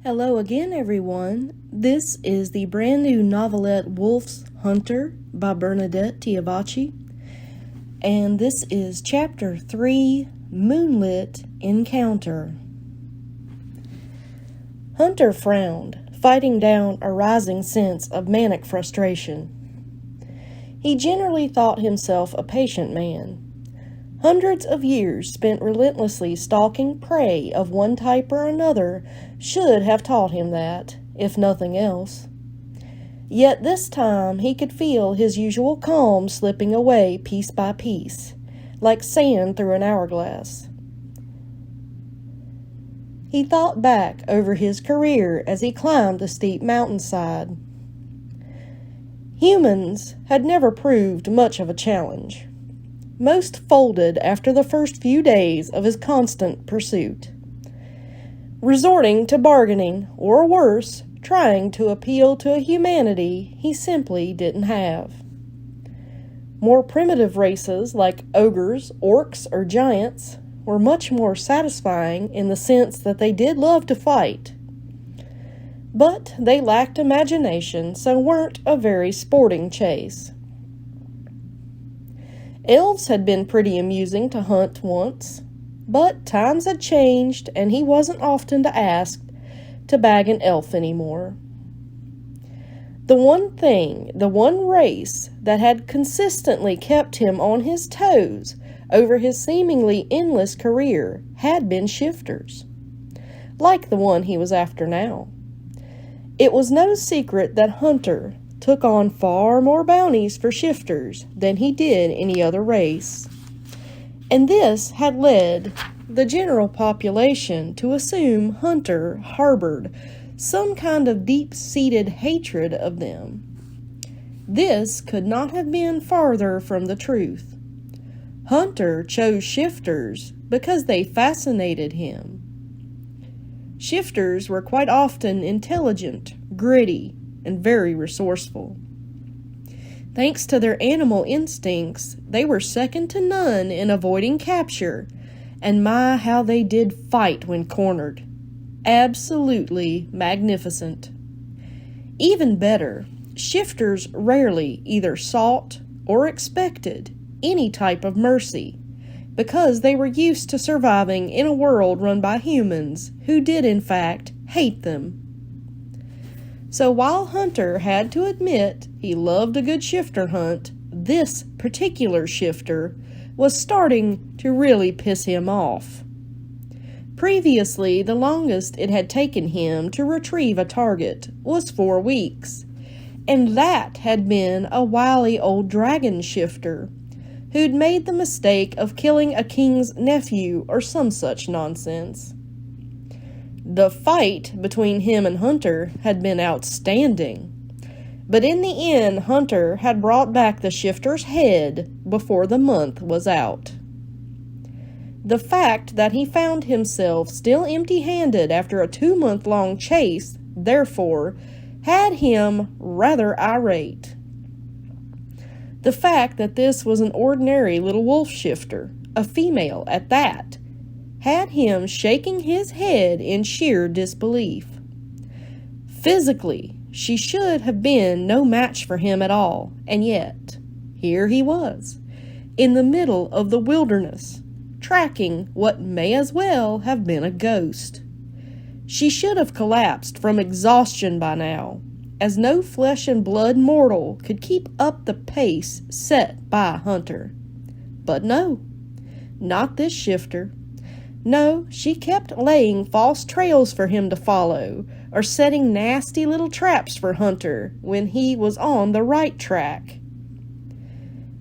Hello again, everyone. This is the brand new novelette Wolf's Hunter by Bernadette Tiavacci. And this is Chapter 3, Moonlit Encounter. Hunter frowned, fighting down a rising sense of manic frustration. He generally thought himself a patient man. Hundreds of years spent relentlessly stalking prey of one type or another should have taught him that, if nothing else. Yet this time he could feel his usual calm slipping away piece by piece, like sand through an hourglass. He thought back over his career as he climbed the steep mountainside. Humans had never proved much of a challenge. Most folded after the first few days of his constant pursuit, resorting to bargaining, or worse, trying to appeal to a humanity he simply didn't have. More primitive races like ogres, orcs, or giants were much more satisfying in the sense that they did love to fight. But they lacked imagination, so weren't a very sporting chase. Elves had been pretty amusing to hunt once, but times had changed and he wasn't often asked to bag an elf anymore. The one race that had consistently kept him on his toes over his seemingly endless career had been shifters, like the one he was after now. It was no secret that Hunter took on far more bounties for shifters than he did any other race, and this had led the general population to assume Hunter harbored some kind of deep-seated hatred of them. This could not have been farther from the truth. Hunter chose shifters because they fascinated him. Shifters were quite often intelligent, gritty, and very resourceful. Thanks to their animal instincts, they were second to none in avoiding capture, and my, how they did fight when cornered. Absolutely magnificent. Even better, shifters rarely either sought or expected any type of mercy, because they were used to surviving in a world run by humans who did in fact hate them. So while Hunter had to admit he loved a good shifter hunt, this particular shifter was starting to really piss him off. Previously, the longest it had taken him to retrieve a target was 4 weeks, and that had been a wily old dragon shifter who'd made the mistake of killing a king's nephew or some such nonsense. The fight between him and Hunter had been outstanding, but in the end Hunter had brought back the shifter's head before the month was out. The fact that he found himself still empty-handed after a 2-month-long chase, therefore, had him rather irate. The fact that this was an ordinary little wolf shifter, a female at that, had him shaking his head in sheer disbelief. Physically, she should have been no match for him at all, and yet, here he was, in the middle of the wilderness, tracking what may as well have been a ghost. She should have collapsed from exhaustion by now, as no flesh and blood mortal could keep up the pace set by Hunter. But no, not this shifter. No, she kept laying false trails for him to follow, or setting nasty little traps for Hunter when he was on the right track.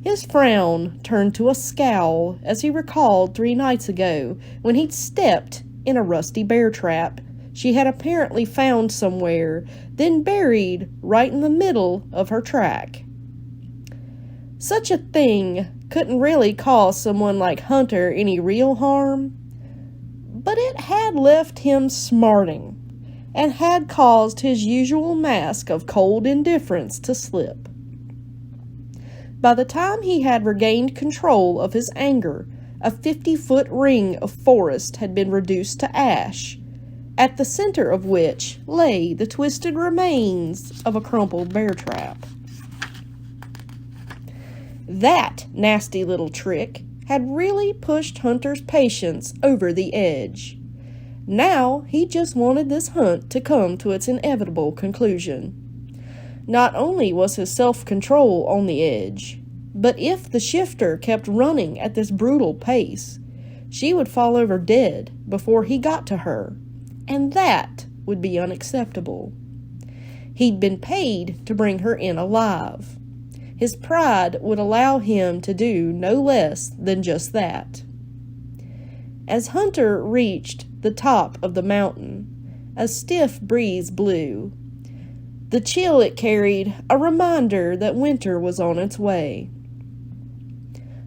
His frown turned to a scowl as he recalled 3 nights ago when he'd stepped in a rusty bear trap she had apparently found somewhere, then buried right in the middle of her track. Such a thing couldn't really cause someone like Hunter any real harm, but it had left him smarting, and had caused his usual mask of cold indifference to slip. By the time he had regained control of his anger, a 50-foot ring of forest had been reduced to ash, at the center of which lay the twisted remains of a crumpled bear trap. That nasty little trick had really pushed Hunter's patience over the edge. Now he just wanted this hunt to come to its inevitable conclusion. Not only was his self-control on the edge, but if the shifter kept running at this brutal pace, she would fall over dead before he got to her, and that would be unacceptable. He'd been paid to bring her in alive. His pride would allow him to do no less than just that. As Hunter reached the top of the mountain, a stiff breeze blew. The chill it carried a reminder that winter was on its way.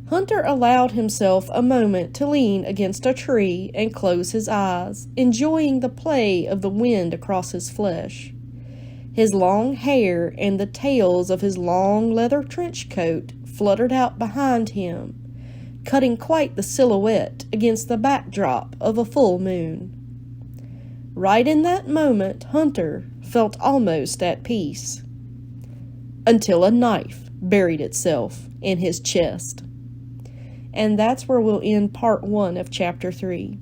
Hunter allowed himself a moment to lean against a tree and close his eyes, enjoying the play of the wind across his flesh. His long hair and the tails of his long leather trench coat fluttered out behind him, cutting quite the silhouette against the backdrop of a full moon. Right in that moment, Hunter felt almost at peace, until a knife buried itself in his chest. And that's where we'll end part 1 of chapter 3.